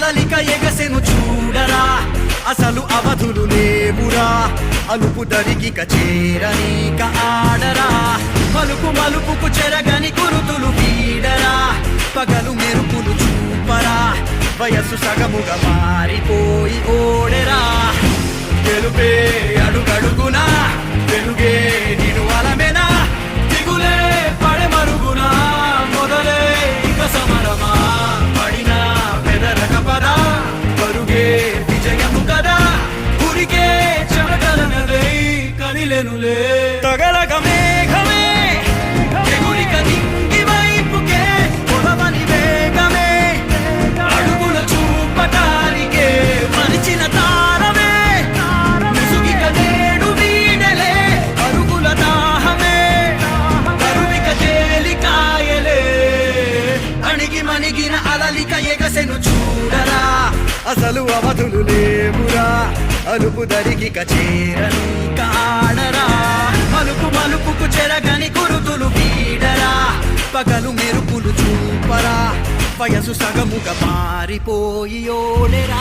అలలిక ఎగసెను చూడరా, అసలు అవధులు లేవురా. అలుపు దరికిక చేరనీక ఆడరా, మలుపు మలుపుకు చెరగని కురుతులు వీడరా. పగలు మెరుపులు చూపరా, వయస్సు సగముగా మారిపోయి ఓడెరా. గెలుపే అడుగడుగునా, వెలుగే నిను అలమెనా. దిగులే పడమరుగునా, మొదలే ఇక సమరమా. పడిన పెదరక పద, పరుగే విజయము కదా. ఉరికే చెమటలనలే కదిలెనులే. తగలగ మేఘమే ఎగురిక నింగి వైపుకే, పొడవని వేగమే అడుగుల చూపటానికే. మరిచిన తారమే ముసుగిక నేడు వీడలే, అరుగుల దాహమే కరువిక తేలికాయలే. అణిగి మణిగిన అలలిక ఎగసెను చూడరా, అసలు అవధులు లేవురా. అలుపు దరికిక చేరనీక ఆడరా, మలుపు మలుపుకు చెరగని కురుతులు వీడరా. పగలు మెరుపులు చూపరా, వయసు సగముగా మారిపోయి ఓడెరా.